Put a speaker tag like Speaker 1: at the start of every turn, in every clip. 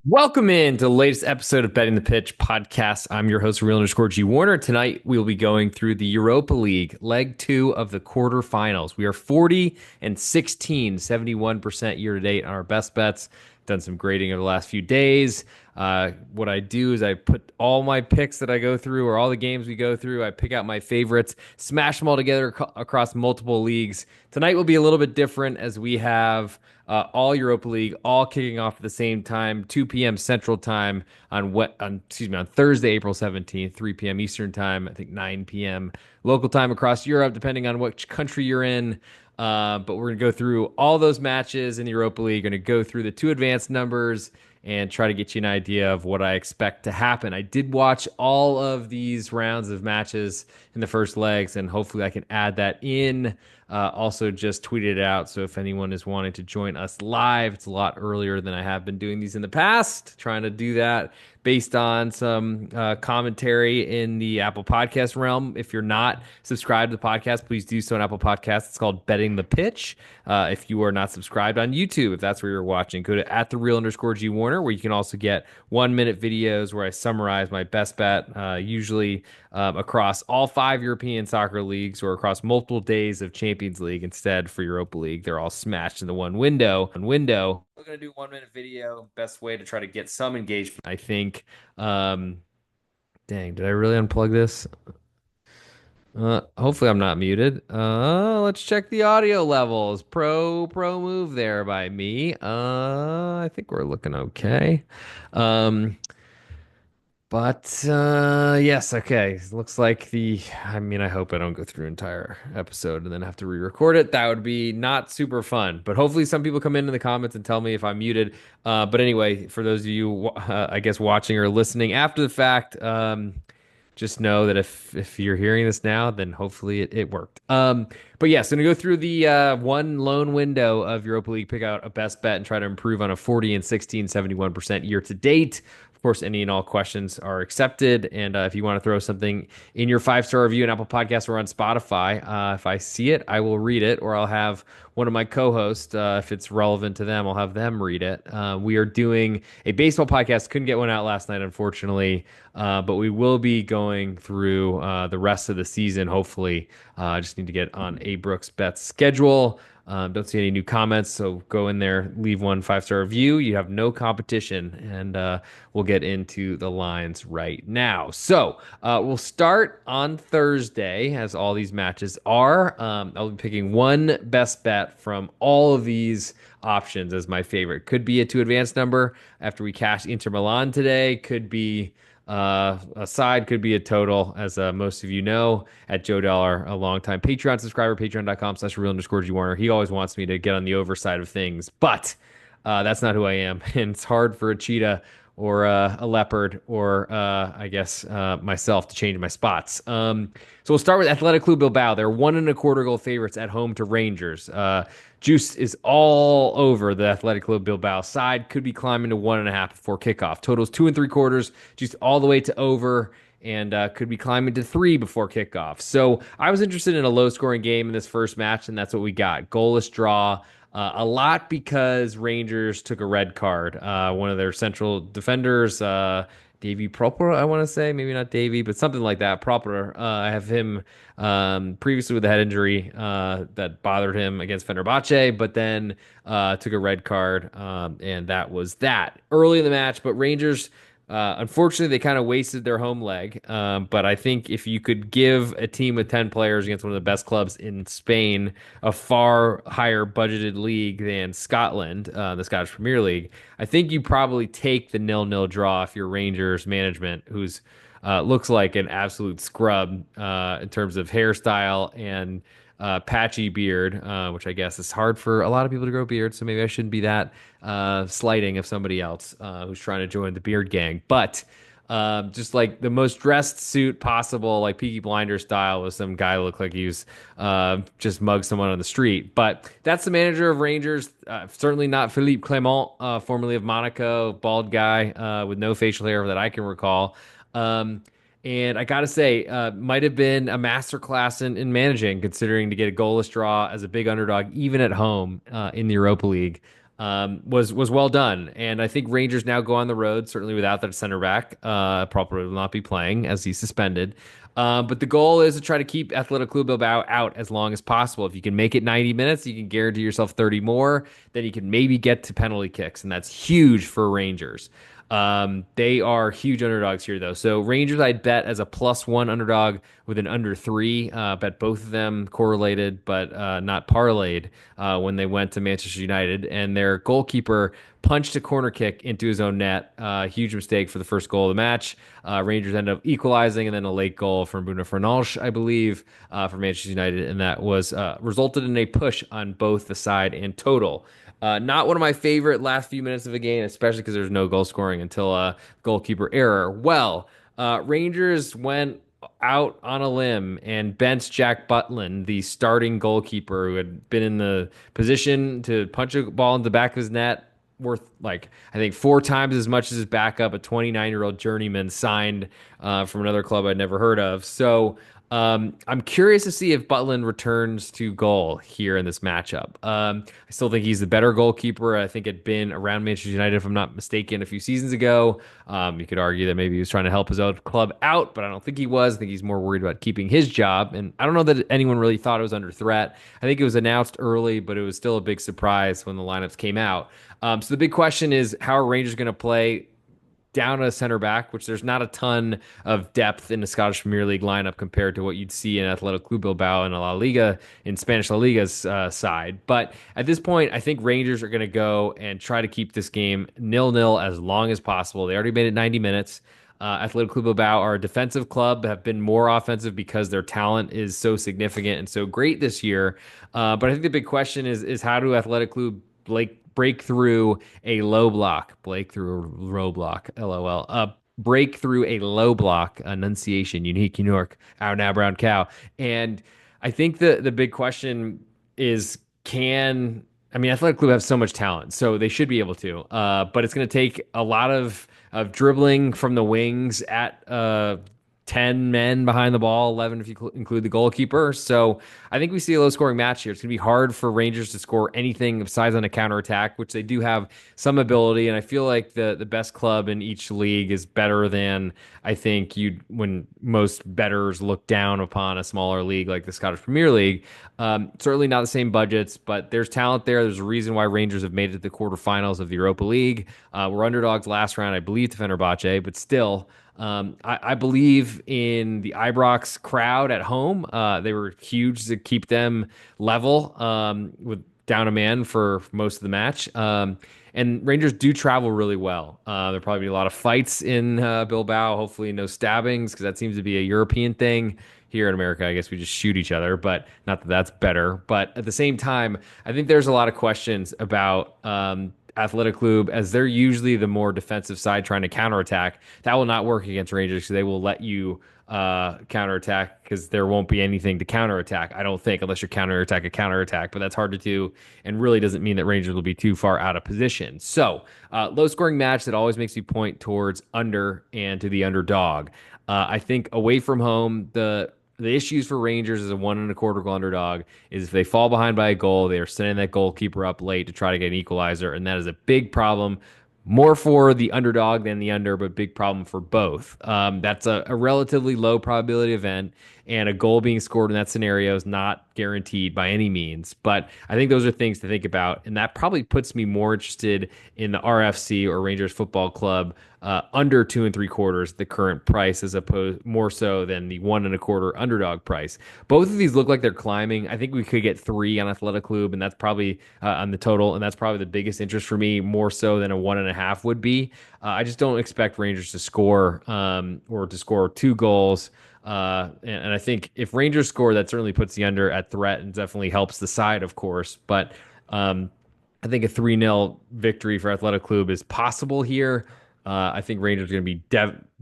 Speaker 1: Welcome in to the latest episode of Betting the Pitch podcast. I'm your host, Real_G Warner. Tonight, we'll be going through the Europa League, leg two of the quarterfinals. We are 40 and 16, 71% year to date on our best bets. Done some grading over the last few days. What I do is I put all my picks that I go through, or all the games we go through, I pick out my favorites, smash them all together across multiple leagues. Tonight will be a little bit different as we have all Europa League, all kicking off at the same time, 2 p.m. Central Time on Thursday, April 17th, 3 p.m. Eastern Time. I think 9 p.m. local time across Europe, depending on which country you're in. But we're gonna go through all those matches in the Europa League. Going to go through the two advanced numbers and try to get you an idea of what I expect to happen. I did watch all of these rounds of matches in the first legs, and hopefully I can add that in. Also, just tweeted it out. So if anyone is wanting to join us live, it's a lot earlier than I have been doing these in the past. Trying to do that based on some commentary in the Apple Podcast realm. If you're not subscribed to the podcast, please do so on Apple Podcasts. It's called Betting the Pitch. If you are not subscribed on YouTube, if that's where you're watching, go to @the_Real_G Warner, where you can also get 1 minute videos where I summarize my best bet, usually across all five European soccer leagues or across multiple days of Champions League. Instead, for Europa League, they're all smashed into one window. We're gonna do 1 minute video. Best way to try to get some engagement, I think. Um, Dang, did I really unplug this? Hopefully I'm not muted. Let's check the audio levels. Pro move there by me. I think we're looking okay. Um, but yes, okay. Looks like I hope I don't go through an entire episode and then have to re-record it. That would be not super fun. But hopefully some people come in the comments and tell me if I'm muted. But anyway, for those of you I guess watching or listening after the fact, just know that if you're hearing this now, then hopefully it worked. But yes, I'm gonna go through the one lone window of Europa League, pick out a best bet, and try to improve on a 40 and 16, 71% year to date. Of course, any and all questions are accepted. And if you want to throw something in your 5-star review on Apple Podcasts or on Spotify, if I see it, I will read it, or I'll have one of my co-hosts, if it's relevant to them, I'll have them read it. We are doing a baseball podcast. Couldn't get one out last night, unfortunately, but we will be going through the rest of the season, hopefully. I just need to get on A. Brooks Bet's schedule. Don't see any new comments, so go in there, leave one 5-star review. You have no competition, and we'll get into the lines right now. So we'll start on Thursday, as all these matches are. I'll be picking one best bet from all of these options as my favorite. Could be a two advanced number after we cash Inter Milan today. Could be a side, could be a total, as most of you know, at Joe Dollar, a longtime Patreon subscriber, patreon.com/real_G Warner. He always wants me to get on the overside of things, but that's not who I am. And it's hard for a cheetah or a leopard or I guess myself to change my spots. So we'll start with Athletic Club Bilbao. They're 1.25 goal favorites at home to Rangers. Juice is all over the Athletic Club Bilbao side. Could be climbing to 1.5 before kickoff. Totals 2 3/4. Juice all the way to over, and could be climbing to 3 before kickoff. So I was interested in a low scoring game in this first match, and that's what we got. Goalless draw. A lot because Rangers took a red card. One of their central defenders, Davy Proper, I want to say, maybe not Davy, but something like that. Proper. I have him previously with a head injury that bothered him against Fenerbahce, but then took a red card, and that was that early in the match. But Rangers, unfortunately, they kind of wasted their home leg. But I think if you could give a team with 10 players against one of the best clubs in Spain a far higher budgeted league than Scotland, the Scottish Premier League, I think you probably take the 0-0 draw if you're Rangers management, who's looks like an absolute scrub in terms of hairstyle and patchy beard, which I guess is hard for a lot of people to grow beards. So maybe I shouldn't be that slighting of somebody else who's trying to join the beard gang. But just like the most dressed suit possible, like Peaky Blinders style, with some guy looked like he was just mugged someone on the street. But that's the manager of Rangers. Certainly not Philippe Clement, formerly of Monaco, bald guy with no facial hair that I can recall. And I got to say, might have been a masterclass in managing, considering to get a goalless draw as a big underdog, even at home in the Europa League. was well done. And I think Rangers now go on the road, certainly without that center back. Probably will not be playing as he's suspended. But the goal is to try to keep Athletic Club Bilbao out as long as possible. If you can make it 90 minutes, you can guarantee yourself 30 more. Then you can maybe get to penalty kicks, and that's huge for Rangers. They are huge underdogs here, though. So Rangers, I'd bet as a +1 underdog with an under 3. Bet both of them correlated, but not parlayed when they went to Manchester United. And their goalkeeper punched a corner kick into his own net. Huge mistake for the first goal of the match. Rangers end up equalizing, and then a late goal from Bruno Fernandes, I believe, for Manchester United, and that was resulted in a push on both the side and total. Not one of my favorite last few minutes of a game, especially because there's no goal scoring until goalkeeper error. Well, Rangers went out on a limb and benched Jack Butland, the starting goalkeeper who had been in the position to punch a ball in the back of his net, worth like I think 4 times as much as his backup, a 29-year-old journeyman signed from another club I'd never heard of. So I'm curious to see if Butland returns to goal here in this matchup. I still think he's the better goalkeeper. I think had been around Manchester United, if I'm not mistaken, a few seasons ago. You could argue that maybe he was trying to help his own club out, but I don't think he was. I think he's more worried about keeping his job. And I don't know that anyone really thought it was under threat. I think it was announced early, but it was still a big surprise when the lineups came out. So the big question is, how are Rangers going to play down a center back, which there's not a ton of depth in the Scottish Premier League lineup compared to what you'd see in Athletic Club Bilbao and La Liga in Spanish La Liga's side. But at this point, I think Rangers are going to go and try to keep this game 0-0 as long as possible. They already made it 90 minutes. Athletic Club Bilbao are a defensive club, have been more offensive because their talent is so significant and so great this year. But I think the big question is how do Athletic Club break through a low block, Blake through a low block, LOL. Break through a low block, enunciation, unique, New York, out now, brown cow. And I think the big question is I mean, Athletic Club have so much talent, so they should be able to. But it's going to take a lot of dribbling from the wings at 10 men behind the ball, 11 if you include the goalkeeper. So I think we see a low scoring match here. It's going to be hard for Rangers to score anything besides on a counterattack, which they do have some ability. And I feel like the best club in each league is better than I think when most bettors look down upon a smaller league like the Scottish Premier League. Certainly not the same budgets, but there's talent there. There's a reason why Rangers have made it to the quarterfinals of the Europa League. We're underdogs last round, I believe, to Fenerbahce, but still. I believe in the Ibrox crowd at home. They were huge to keep them level with down a man for most of the match. And Rangers do travel really well. There'll probably be a lot of fights in Bilbao. Hopefully, no stabbings because that seems to be a European thing. Here in America, I guess we just shoot each other, but not that that's better. But at the same time, I think there's a lot of questions about Athletic Club, as they're usually the more defensive side trying to counterattack. That will not work against Rangers because they will let you counterattack because there won't be anything to counterattack, I don't think, unless you counterattack a counterattack. But that's hard to do and really doesn't mean that Rangers will be too far out of position. So, low scoring match that always makes you point towards under and to the underdog. I think away from home, the issues for Rangers as a 1.25 goal underdog is if they fall behind by a goal, they are sending that goalkeeper up late to try to get an equalizer, and that is a big problem. More for the underdog than the under, but big problem for both. That's a relatively low probability event, and a goal being scored in that scenario is not guaranteed by any means. But I think those are things to think about, and that probably puts me more interested in the RFC or Rangers Football Club under 2.75, the current price, as opposed more so than the 1.25 underdog price. Both of these look like they're climbing. I think we could get 3 on Athletic Club, and that's probably on the total, and that's probably the biggest interest for me, more so than a 1.5 would be. I just don't expect Rangers to score or to score 2 goals. And I think if Rangers score, that certainly puts the under at threat and definitely helps the side, of course. But I think a 3-0 victory for Athletic Club is possible here. I think Rangers are going to be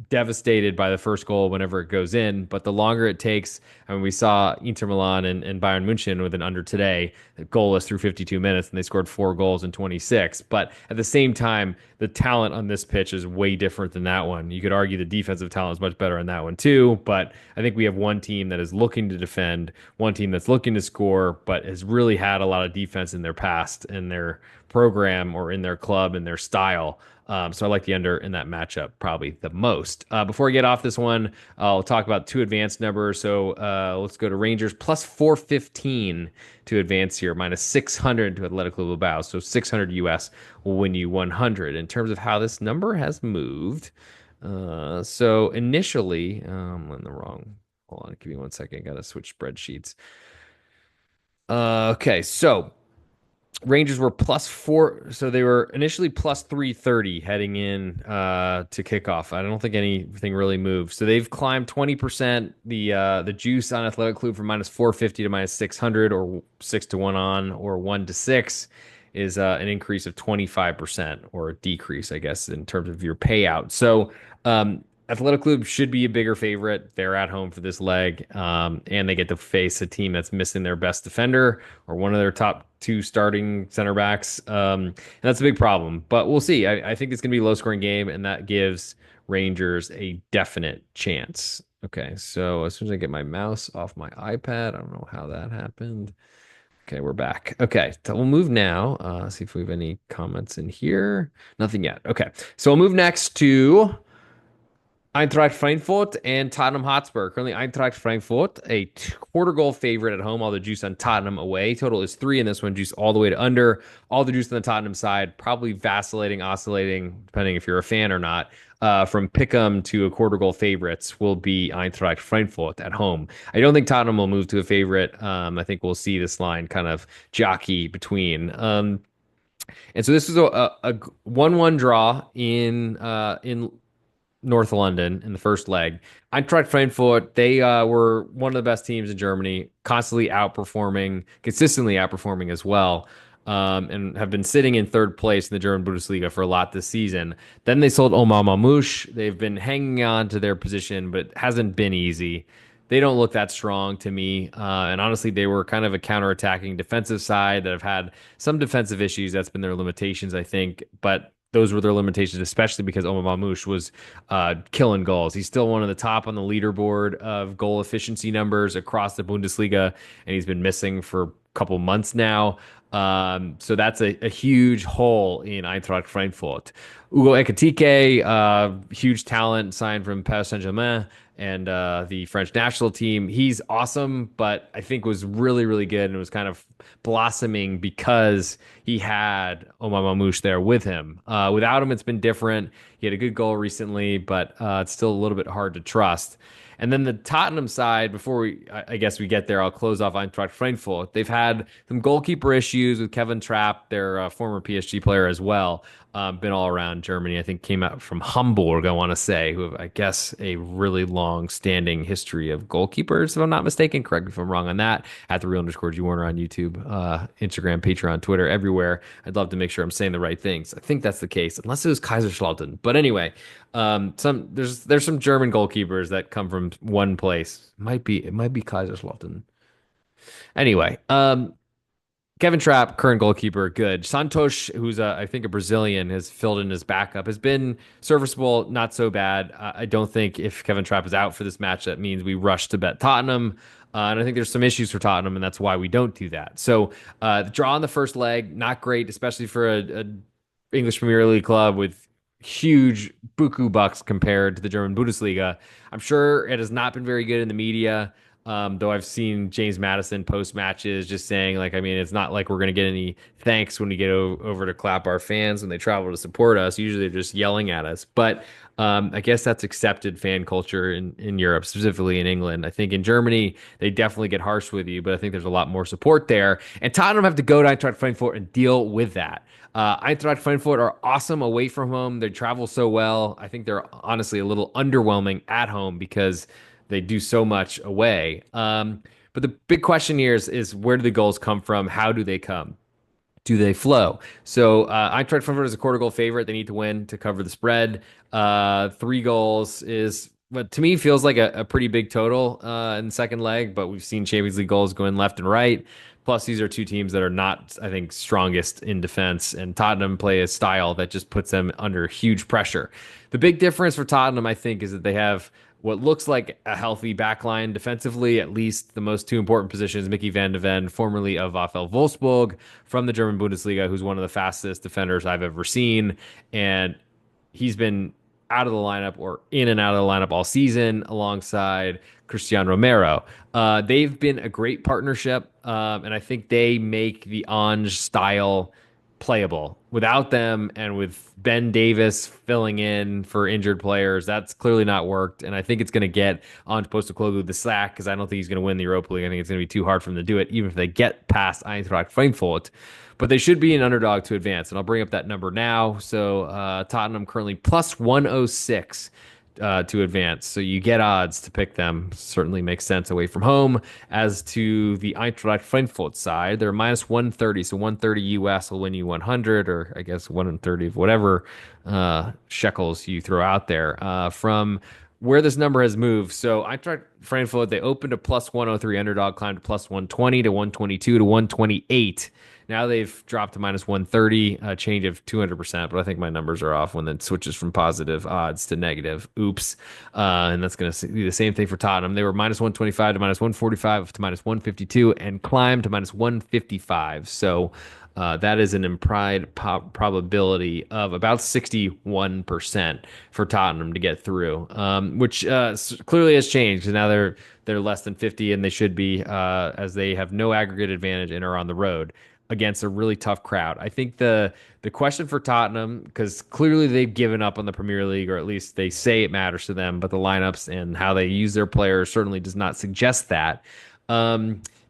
Speaker 1: devastated by the first goal whenever it goes in. But the longer it takes, I mean, we saw Inter Milan and Bayern Munich with an under today, goalless through 52 minutes, and they scored 4 goals in 26. But at the same time, the talent on this pitch is way different than that one. You could argue the defensive talent is much better on that one too. But I think we have one team that is looking to defend, one team that's looking to score, but has really had a lot of defense in their past and their program or in their club and their style. So I like the under in that matchup probably the most. Before we get off this one, I'll talk about two advanced numbers. So let's go to Rangers plus 415 to advance here, minus 600 to Athletic Club Bilbao. So 600 US will win you 100. In terms of how this number has moved, so initially, I'm in the wrong. Hold on, give me 1 second. Got to switch spreadsheets. Okay, so Rangers were plus four, so they were initially plus 330 heading in to kickoff. I don't think anything really moved. So they've climbed 20%. The juice on Athletic Club from minus 450 to minus 600 or 6 to 1 on or 1 to 6 is an increase of 25% or a decrease, I guess, in terms of your payout. So Athletic Club should be a bigger favorite. They're at home for this leg, and they get to face a team that's missing their best defender or one of their top two starting center backs. And that's a big problem, but we'll see. I think it's going to be a low scoring game, and that gives Rangers a definite chance. Okay, so as soon as I get my mouse off my iPad, I don't know how that happened. Okay, we're back. Okay, so we'll move now. See if we have any comments in here. Nothing yet. Okay, so we'll move next to Eintracht Frankfurt and Tottenham Hotspur. Currently, Eintracht Frankfurt, a quarter goal favorite at home. All the juice on Tottenham away. Total is 3 in this one. Juice all the way to under. All the juice on the Tottenham side, probably vacillating, oscillating, depending if you're a fan or not. From pick'em to a quarter goal favorites will be Eintracht Frankfurt at home. I don't think Tottenham will move to a favorite. I think we'll see this line kind of jockey between. And so this was a 1-1 draw in North London in the first leg. Eintracht Frankfurt, they were one of the best teams in Germany, constantly outperforming, consistently outperforming as well, and have been sitting in third place in the German Bundesliga for a lot this season. Then they sold Omar Mamouche. They've been hanging on to their position, but it hasn't been easy. They don't look that strong to me. And honestly, they were kind of a counterattacking defensive side that have had some defensive issues. That's been their limitations, I think. But those were their limitations, especially because Omar Mamouche was killing goals. He's still one of the top on the leaderboard of goal efficiency numbers across the Bundesliga, and he's been missing for a couple months now. So that's a huge hole in Eintracht Frankfurt. Ugo Ekitike, huge talent signed from Paris Saint-Germain and the French national team. He's awesome, but I think was really, really good and was kind of blossoming because he had Omar Mamouche there with him. Without him, it's been different. He had a good goal recently, but it's still a little bit hard to trust. And then the Tottenham side, before I guess we get there, I'll close off Eintracht Frankfurt. They've had some goalkeeper issues with Kevin Trapp, their former PSG player as well. Been all around Germany. I think came out from Hamburg, I want to say, who have, I guess, a really long-standing history of goalkeepers, if I'm not mistaken. Correct me if I'm wrong on that. At the @real_G Warner on YouTube, Instagram, Patreon, Twitter, everywhere. I'd love to make sure I'm saying the right things. I think that's the case, unless it was Kaiserslautern. But anyway, there's some German goalkeepers that come from one place. It might be Kaiserslautern. Anyway, Kevin Trapp, current goalkeeper, good. Santos, who's I think a Brazilian, has filled in his backup. Has been serviceable, not so bad. I don't think if Kevin Trapp is out for this match, that means we rush to bet Tottenham. And I think there's some issues for Tottenham, and that's why we don't do that. So the draw in the first leg, not great, especially for a English Premier League club with huge buku bucks compared to the German Bundesliga. I'm sure it has not been very good in the media. Though I've seen James Madison post matches just saying, like, I mean, it's not like we're going to get any thanks when we get over to clap our fans when they travel to support us. Usually they're just yelling at us. But I guess that's accepted fan culture in Europe, specifically in England. I think in Germany, they definitely get harsh with you, but I think there's a lot more support there. And Tottenham have to go to Eintracht Frankfurt and deal with that. Eintracht Frankfurt are awesome away from home. They travel so well. I think they're honestly a little underwhelming at home because they do so much away. But the big question here is where do the goals come from? How do they come? do they flow? So Eintracht Frankfurt is a quarter goal favorite. They need to win to cover the spread. 3 goals is what to me feels like a pretty big total in the second leg, but we've seen Champions League goals going left and right. Plus, these are two teams that are not, I think, strongest in defense, and Tottenham play a style that just puts them under huge pressure. The big difference for Tottenham, I think, is that they have what looks like a healthy backline defensively, at least the most two important positions. Mickey van de Ven, formerly of VfL Wolfsburg from the German Bundesliga, who's one of the fastest defenders I've ever seen. And he's been out of the lineup or in and out of the lineup all season alongside Christian Romero. They've been a great partnership, and I think they make the Ange style playable. Without them and with Ben Davis filling in for injured players, that's clearly not worked. And I think it's going to get Ange Postecoglou the sack because I don't think he's going to win the Europa League. I think it's going to be too hard for him to do it, even if they get past Eintracht Frankfurt. But they should be an underdog to advance. And I'll bring up that number now. So Tottenham currently plus 106 to advance. So you get odds to pick them. Certainly makes sense away from home. As to the Eintracht Frankfurt side, they're minus 130. So 130 US will win you 100, or I guess 130 of whatever shekels you throw out there. From where this number has moved. So Eintracht Frankfurt, they opened a plus 103 underdog, climbed to plus 120 to 122 to 128. Now they've dropped to minus 130, a change of 200%, but I think my numbers are off when it switches from positive odds to negative. Oops. And that's going to be the same thing for Tottenham. They were minus 125 to minus 145 to minus 152 and climbed to minus 155. So that is an implied probability of about 61% for Tottenham to get through, which clearly has changed. And now they're less than 50, and they should be, as they have no aggregate advantage and are on the road against a really tough crowd. I think the question for Tottenham, because clearly they've given up on the Premier League, or at least they say it matters to them, but the lineups and how they use their players certainly does not suggest that.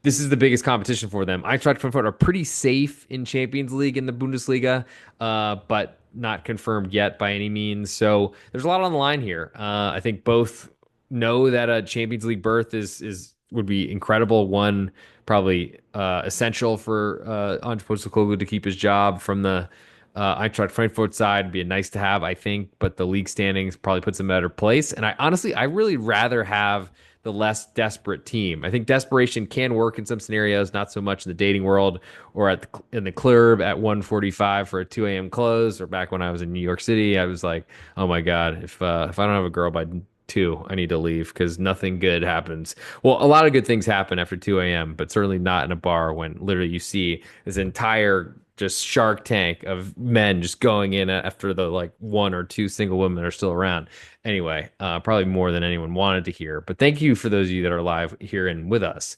Speaker 1: This is the biggest competition for them. Eintracht Frankfurt are pretty safe in Champions League in the Bundesliga, but not confirmed yet by any means. So there's a lot on the line here. I think both know that a Champions League berth is would be incredible. One probably essential for Ange Postecoglou to keep his job. From the Eintracht Frankfurt side, would be a nice to have, I think, but the league standings probably puts them in a better place. And I really rather have the less desperate team. I think desperation can work in some scenarios, not so much in the dating world or in the club at 1:45 for a 2 a.m. close, or back when I was in New York City, I was like, oh my God, if I don't have a girl by 2, I need to leave because nothing good happens. Well, a lot of good things happen after 2 a.m., but certainly not in a bar when literally you see this entire just Shark Tank of men just going in after the like one or two single women that are still around. Anyway, probably more than anyone wanted to hear. But thank you for those of you that are live here and with us.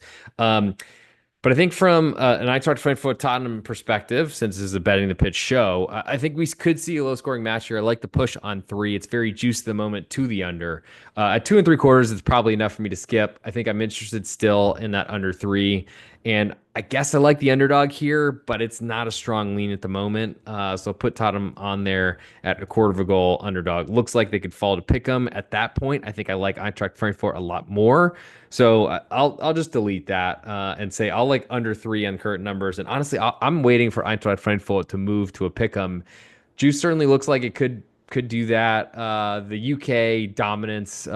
Speaker 1: But I think from an Eintracht Frankfurt Tottenham perspective, since this is a betting the pitch show, I think we could see a low scoring match here. I like the push on 3. It's very juiced at the moment to the under. At 2 3/4, it's probably enough for me to skip. I think I'm interested still in that under 3. And I guess I like the underdog here, but it's not a strong lean at the moment. So put Tottenham on there at a quarter of a goal underdog. Looks like they could fall to pick them at that point. I think I like Eintracht Frankfurt a lot more. So I'll just delete that and say I'll like under 3 on current numbers. And honestly, I'm waiting for Eintracht Frankfurt to move to a pick 'em. Juice certainly looks like it could do that. The UK dominance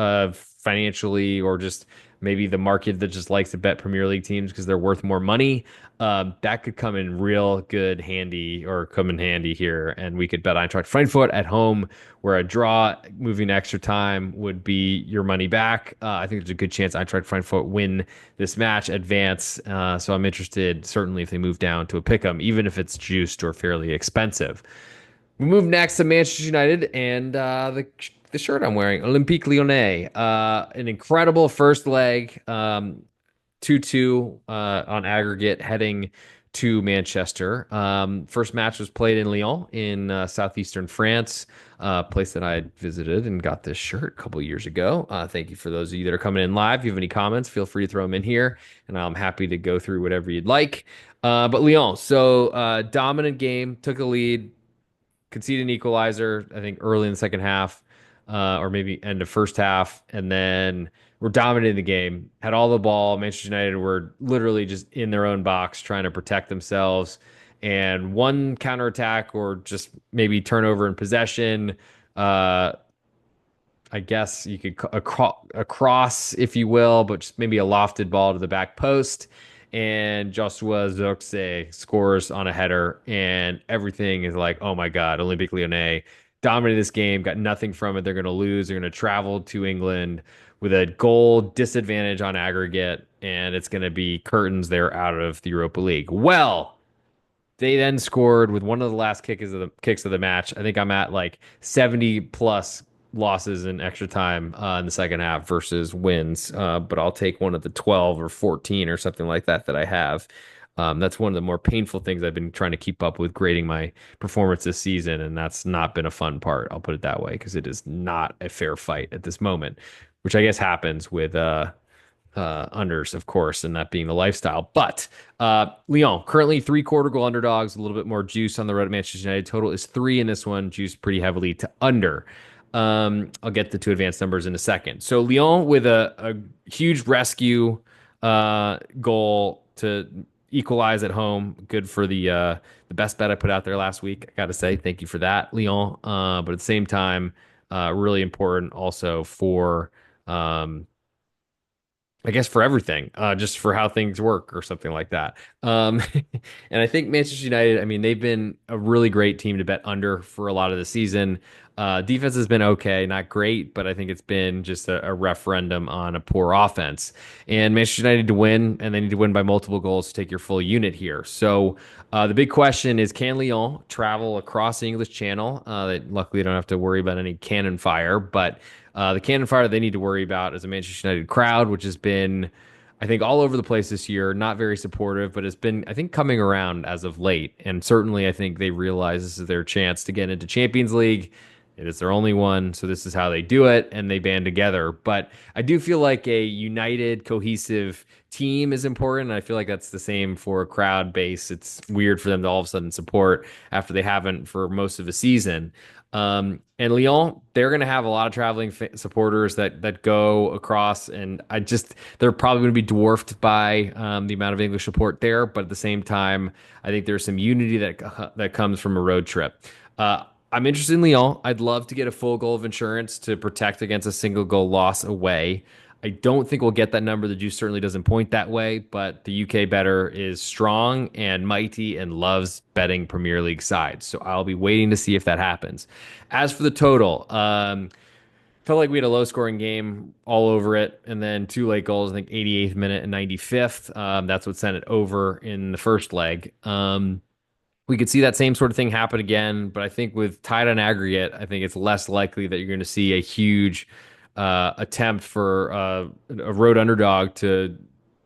Speaker 1: financially, or just maybe the market that just likes to bet Premier League teams because they're worth more money. That could come in real good handy, or come in handy here. And we could bet Eintracht Frankfurt at home, where a draw moving to extra time would be your money back. I think there's a good chance Eintracht Frankfurt win this match, advance. So I'm interested, certainly, if they move down to a pick 'em, even if it's juiced or fairly expensive. We move next to Manchester United and the shirt I'm wearing, Olympique Lyonnais. An incredible first leg, 2-2 on aggregate, heading to Manchester. First match was played in Lyon in southeastern France, a place that I had visited and got this shirt a couple of years ago. Thank you for those of you that are coming in live. If you have any comments, feel free to throw them in here, and I'm happy to go through whatever you'd like. But Lyon, so dominant game, took a lead, conceded an equalizer, I think early in the second half, or maybe end of first half, and then were dominating the game, had all the ball. Manchester United were literally just in their own box trying to protect themselves. and one counterattack or just maybe turnover in possession. Uh, I guess you could across, if you will, but just maybe a lofted ball to the back post. And Joshua Zirkzee scores on a header, and everything is like, oh my God, Olympique Lyonnais dominated this game, got nothing from it. They're going to lose. They're going to travel to England with a goal disadvantage on aggregate, and it's going to be curtains. They're out of the Europa League. Well, they then scored with one of the last kicks of the match. I think I'm at like 70 plus losses in extra time in the second half versus wins. But I'll take one of the 12 or 14 or something like that I have. That's one of the more painful things I've been trying to keep up with grading my performance this season, and that's not been a fun part. I'll put it that way because it is not a fair fight at this moment, which I guess happens with unders, of course, and that being the lifestyle. But Lyon, currently three-quarter goal underdogs, a little bit more juice on the road at Manchester United. Total is three in this one, juice pretty heavily to under. I'll get the two advanced numbers in a second. So Lyon with a huge rescue goal to equalize at home. Good for the best bet I put out there last week. I got to say, thank you for that, Lyon. But at the same time, really important also for I guess for everything, just for how things work or something like that. And I think Manchester United, I mean, they've been a really great team to bet under for a lot of the season. Defense has been okay, not great, but I think it's been just a referendum on a poor offense. And Manchester United to win, and they need to win by multiple goals to take your full unit here. So the big question is, can Lyon travel across the English Channel? They luckily don't have to worry about any cannon fire, but the cannon fire they need to worry about is a Manchester United crowd, which has been, I think, all over the place this year. Not very supportive, but has been, I think, coming around as of late. And certainly, I think they realize this is their chance to get into Champions League. It is their only one, so this is how they do it, and they band together. But I do feel like a united, cohesive team is important. And I feel like that's the same for a crowd base. It's weird for them to all of a sudden support after they haven't for most of the season. And Lyon, they're going to have a lot of traveling supporters that go across, and they're probably going to be dwarfed by the amount of English support there. But at the same time, I think there's some unity that comes from a road trip. I'm interested in Lyon. I'd love to get a full goal of insurance to protect against a single goal loss away. I don't think we'll get that number. The juice certainly doesn't point that way, but the UK bettor is strong and mighty and loves betting Premier League sides. So I'll be waiting to see if that happens. As for the total, felt like we had a low scoring game all over it, and then two late goals, I think 88th minute and 95th. That's what sent it over in the first leg. We could see that same sort of thing happen again, but I think with tied on aggregate, I think it's less likely that you're going to see a huge attempt for a road underdog to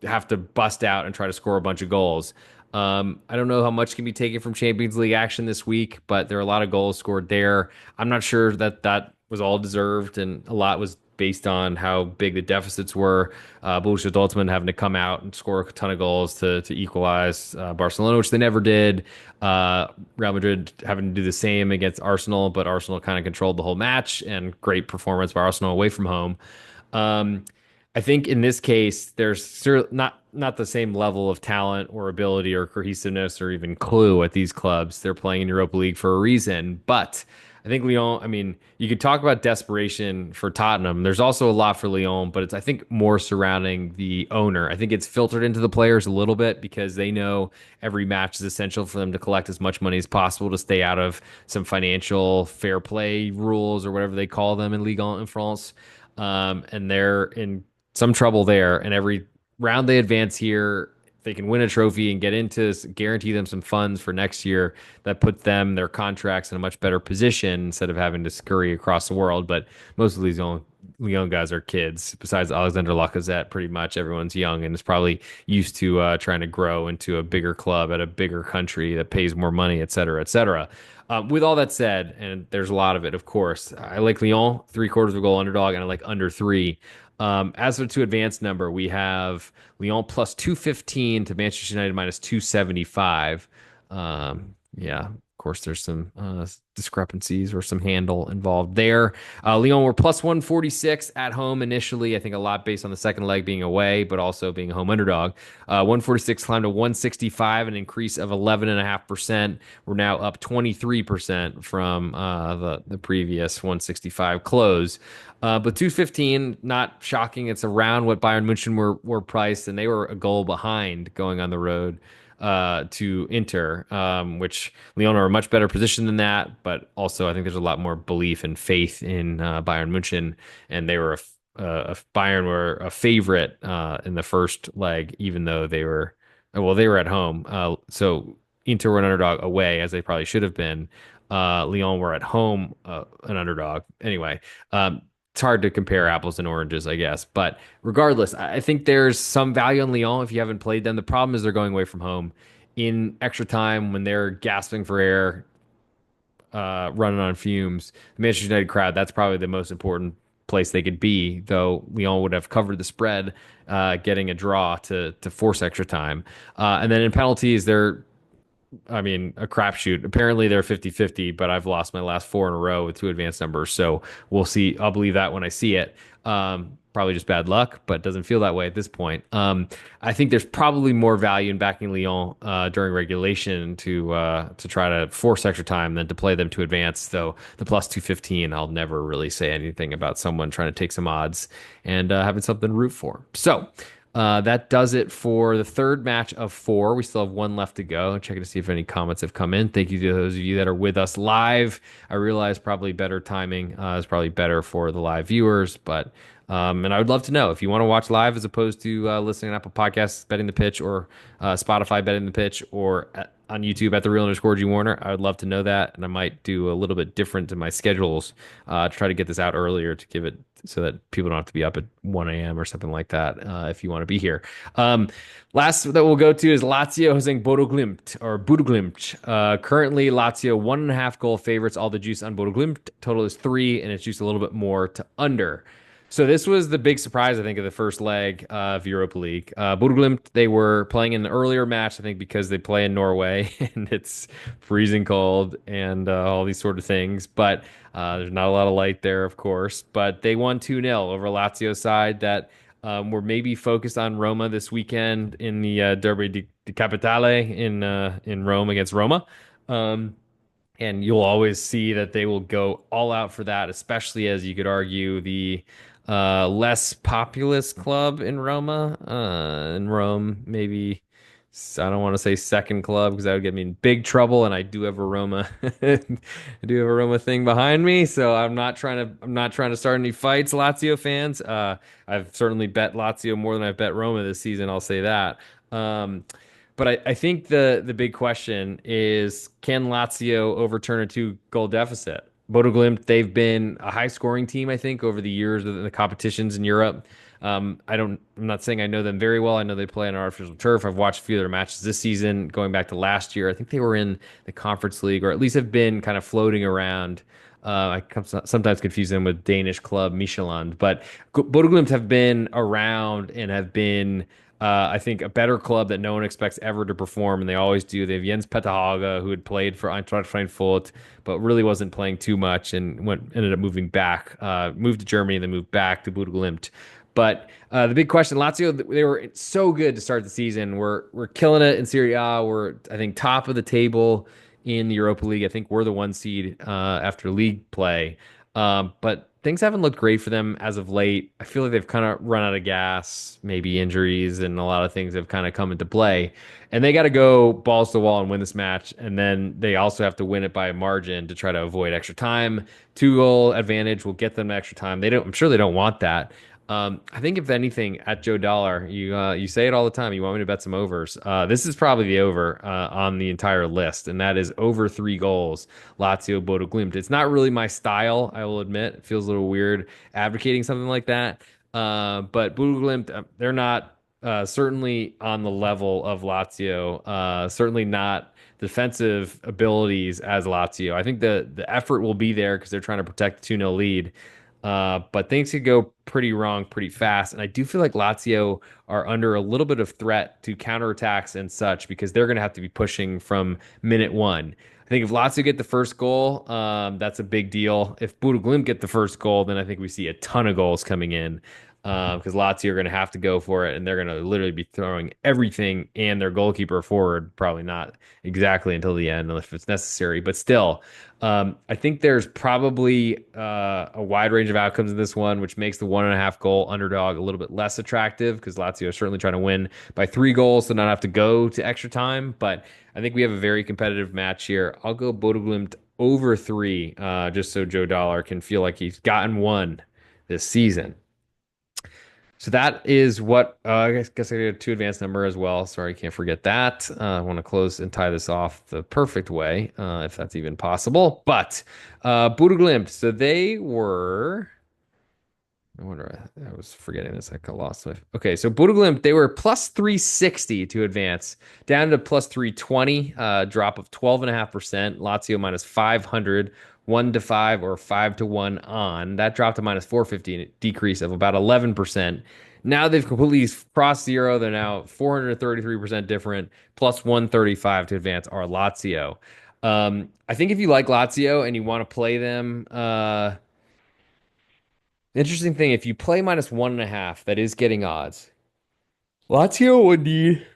Speaker 1: have to bust out and try to score a bunch of goals. I don't know how much can be taken from Champions League action this week, but there are a lot of goals scored there. I'm not sure that that was all deserved, and a lot was based on how big the deficits were. Borussia Dortmund having to come out and score a ton of goals to equalize Barcelona, which they never did. Real Madrid having to do the same against Arsenal, but Arsenal kind of controlled the whole match, and great performance by Arsenal away from home. Um, I think in this case, not the same level of talent or ability or cohesiveness or even clue at these clubs. They're playing in Europa League for a reason, but I think Lyon, I mean, you could talk about desperation for Tottenham. There's also a lot for Lyon, but it's, I think, more surrounding the owner. I think it's filtered into the players a little bit because they know every match is essential for them to collect as much money as possible to stay out of some financial fair play rules or whatever they call them in Ligue 1 in France. And they're in some trouble there. And every round they advance here, they can win a trophy and get into guarantee them some funds for next year that put them their contracts in a much better position instead of having to scurry across the world. But most of these Lyon guys are kids. Besides Alexander Lacazette, pretty much everyone's young and is probably used to trying to grow into a bigger club at a bigger country that pays more money, et cetera, et cetera. With all that said, and there's a lot of it, of course, I like Lyon, three-quarters of a goal underdog, and I like under three. As for to advanced number, we have Lyon plus 215 to Manchester United minus 275. Yeah. Of course, there's some discrepancies or some handle involved there. Lyon were plus 146 at home initially. I think a lot based on the second leg being away, but also being a home underdog. 146 climbed to 165, an increase of 11.5%. We're now up 23% from the previous 165 close. But 215, not shocking. It's around what Bayern Munchen were priced, and they were a goal behind going on the road to Inter, which Lyon are a much better position than that. But also, I think there's a lot more belief and faith in Bayern Munchen, and they were Bayern were a favorite in the first leg, even though they were at home. So Inter were an underdog away, as they probably should have been. Lyon were at home, an underdog. Anyway, it's hard to compare apples and oranges, I guess. But regardless, I think there's some value on Lyon if you haven't played them. The problem is they're going away from home in extra time when they're gasping for air, running on fumes. The Manchester United crowd, that's probably the most important place they could be, though Lyon would have covered the spread, getting a draw to force extra time. And then in penalties, a crapshoot. Apparently they're 50-50, but I've lost my last four in a row with two advanced numbers. So we'll see. I'll believe that when I see it. Probably just bad luck, but doesn't feel that way at this point. I think there's probably more value in backing Lyon during regulation to try to force extra time than to play them to advance. Though the plus 215, I'll never really say anything about someone trying to take some odds and having something to root for. So that does it for the third match of four. We still have one left to go. Checking to see if any comments have come in. Thank you to those of you that are with us live. I realize probably better timing is probably better for the live viewers, but and I would love to know if you want to watch live as opposed to listening on Apple Podcasts, Betting the Pitch, or Spotify, Betting the Pitch, or on YouTube at the real underscore G Warner. I would love to know that, and I might do a little bit different in my schedules to try to get this out earlier to give it so that people don't have to be up at 1 a.m. or something like that if you want to be here. Last that we'll go to is Lazio hosting Bodo Glimt or Bodo Glimt. Currently, Lazio 1.5 goal favorites. All the juice on Bodo Glimt. Total is 3, and it's juiced a little bit more to under. So this was the big surprise, I think, of the first leg of Europa League. Bodo Glimt, they were playing in an earlier match, I think, because they play in Norway and it's freezing cold and all these sort of things. But there's not a lot of light there, of course. But they won 2-0 over Lazio's side that were maybe focused on Roma this weekend in the Derby di Capitale in Rome against Roma. And you'll always see that they will go all out for that, especially as you could argue the less populous club in Roma, in Rome, maybe. I don't want to say second club because that would get me in big trouble, and I do have a Roma, I do have a Roma thing behind me, so I'm not trying to start any fights, Lazio fans. I've certainly bet Lazio more than I've bet Roma this season. I'll say that. But I think the big question is, can Lazio overturn a two-goal deficit? Bodo Glimt, they've been a high-scoring team, I think, over the years of the competitions in Europe. I'm not saying I know them very well. I know they play on artificial turf. I've watched a few of their matches this season, going back to last year. I think they were in the Conference League, or at least have been kind of floating around. Sometimes confuse them with Danish club Midtjylland, but Bodo Glimt have been around and have been, I think, a better club that no one expects ever to perform, and they always do. They have Jens Petter Hauge, who had played for Eintracht Frankfurt, but really wasn't playing too much, and ended up moving back, moved to Germany, and then moved back to Bodo Glimt. But the big question, Lazio, they were so good to start the season. We're killing it in Serie A. We're, I think, top of the table in the Europa League. I think we're the one seed after league play. But things haven't looked great for them as of late. I feel like they've kind of run out of gas, maybe injuries, and a lot of things have kind of come into play. And they got to go balls to the wall and win this match. And then they also have to win it by a margin to try to avoid extra time. 2-goal advantage will get them extra time. I'm sure they don't want that. I think if anything, at Joe Dollar, you say it all the time. You want me to bet some overs. This is probably the over on the entire list, and that is over 3 goals. Lazio Bodo Glimt. It's not really my style, I will admit. It feels a little weird advocating something like that. But Bodo Glimt, they're not certainly on the level of Lazio. Certainly not defensive abilities as Lazio. I think the effort will be there because they're trying to protect the 2-0 lead. But things could go pretty wrong pretty fast. And I do feel like Lazio are under a little bit of threat to counterattacks and such because they're going to have to be pushing from minute one. I think if Lazio get the first goal, that's a big deal. If Bodo get the first goal, then I think we see a ton of goals coming in because Lazio are going to have to go for it, and they're going to literally be throwing everything and their goalkeeper forward. Probably not exactly until the end, if it's necessary, but still. I think there's probably a wide range of outcomes in this one, which makes the 1.5 goal underdog a little bit less attractive because Lazio are certainly trying to win by 3 goals to not have to go to extra time. But I think we have a very competitive match here. I'll go Bodo Glimt over 3, just so Joe Dollar can feel like he's gotten one this season. So that is what I guess I got a two advanced number as well. Sorry, can't forget that. I want to close and tie this off the perfect way, if that's even possible. But Bodo Glimt, so they were. I wonder. I was forgetting this. I got lost. Okay, so Bodo Glimt, they were plus 360 to advance, down to plus 320, drop of 12.5%. Lazio minus 500, 1 to 5 or 5 to 1 on. That dropped to minus 450, a decrease of about 11%. Now they've completely crossed zero. They're now 433% different, plus 135 to advance are Lazio. I think if you like Lazio and you want to play them, interesting thing, if you play minus 1.5, that is getting odds. Lazio would need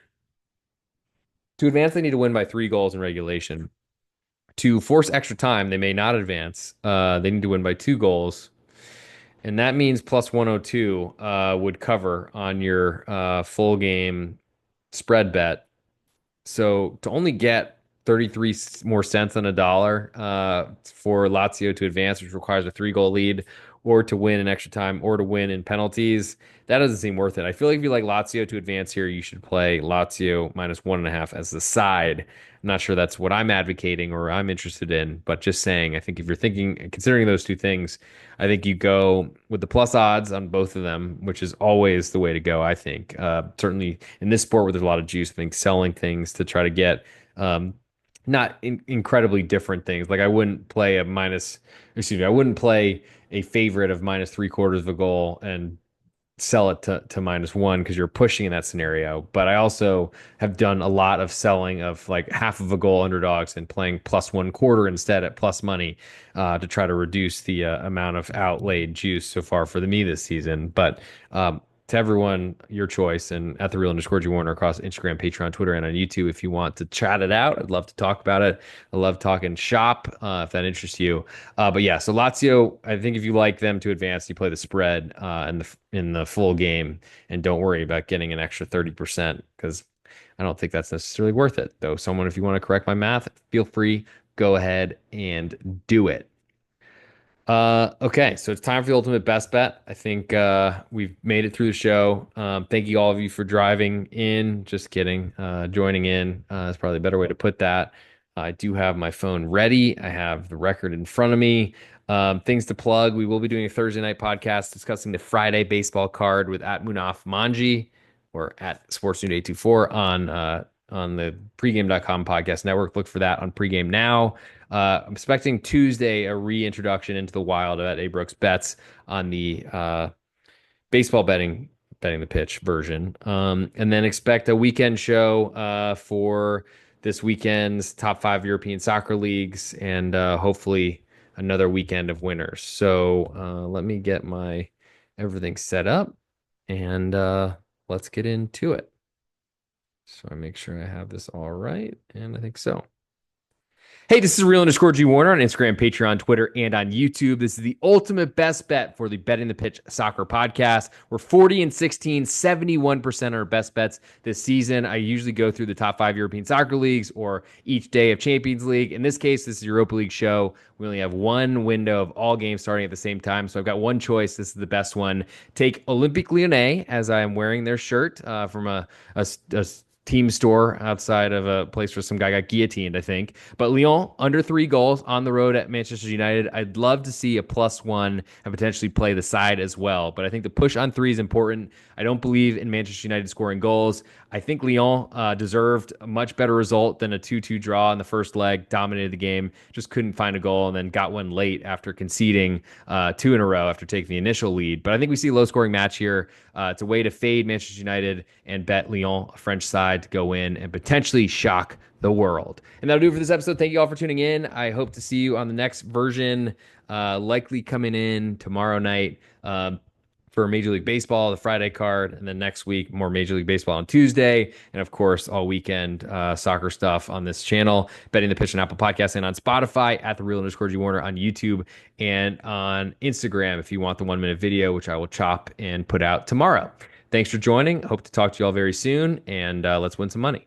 Speaker 1: to advance, they need to win by 3 goals in regulation. To force extra time, they may not advance. They need to win by 2 goals. And that means plus 102 would cover on your full game spread bet. So to only get 33 more cents on a dollar for Lazio to advance, which requires a 3 goal lead, or to win in extra time, or to win in penalties, that doesn't seem worth it. I feel like if you like Lazio to advance here, you should play Lazio minus 1.5 as the side. I'm not sure that's what I'm advocating or I'm interested in, but just saying, I think if you're considering those two things, I think you go with the plus odds on both of them, which is always the way to go, I think. Certainly in this sport where there's a lot of juice, I think selling things to try to get not incredibly different things. Like I wouldn't play I wouldn't play a favorite of minus 3/4 of a goal and sell it to minus 1 because you're pushing in that scenario. But I also have done a lot of selling of like half of a goal underdogs and playing plus 1/4 instead at plus money to try to reduce the amount of outlaid juice so far for me this season. But to everyone, your choice. And at the real_G Warner across Instagram, Patreon, Twitter, and on YouTube, if you want to chat it out, I'd love to talk about it. I love talking shop if that interests you. But yeah, so Lazio, I think if you like them to advance, you play the spread in the full game, and don't worry about getting an extra 30% because I don't think that's necessarily worth it. Though, someone, if you want to correct my math, feel free, go ahead and do it. Okay, so it's time for the ultimate best bet. I think we've made it through the show. Thank you all of you for driving in. Just kidding. Joining in is probably a better way to put that. I do have my phone ready. I have the record in front of me. Things to plug. We will be doing a Thursday night podcast discussing the Friday baseball card with at Munaf Manji or at Sportsbetting.ag on the pregame.com podcast network. Look for that on pregame now. I'm expecting Tuesday a reintroduction into the wild at A Brooks Bets on the baseball betting the pitch version. And then expect a weekend show for this weekend's top 5 European soccer leagues and hopefully another weekend of winners. So let me get my everything set up and let's get into it. So I make sure I have this all right, and I think so. Hey, this is real_G Warner on Instagram, Patreon, Twitter, and on YouTube. This is the ultimate best bet for the Betting the Pitch soccer podcast. We're 40-16, 71% are best bets this season. I usually go through the top 5 European soccer leagues or each day of Champions League. In this case, this is Europa League show. We only have one window of all games starting at the same time. So I've got one choice. This is the best one. Take Olympique Lyonnais, as I am wearing their shirt from a team store outside of a place where some guy got guillotined, I think. But Lyon, under 3 goals on the road at Manchester United. I'd love to see a +1 and potentially play the side as well. But I think the push on 3 is important. I don't believe in Manchester United scoring goals. I think Lyon deserved a much better result than a 2-2 draw in the first leg, dominated the game, just couldn't find a goal, and then got one late after conceding 2 in a row after taking the initial lead. But I think we see a low-scoring match here. It's a way to fade Manchester United and bet Lyon, a French side, side to go in and potentially shock the world. And that'll do it for this episode. Thank you all for tuning in. I hope to see you on the next version, likely coming in tomorrow night. For Major League Baseball, the Friday card, and then next week, more Major League Baseball on Tuesday. And of course, all weekend soccer stuff on this channel. Betting the Pitch on Apple Podcasts and on Spotify, at the real underscore G Warner on YouTube and on Instagram if you want the 1 minute video, which I will chop and put out tomorrow. Thanks for joining. Hope to talk to you all very soon, and let's win some money.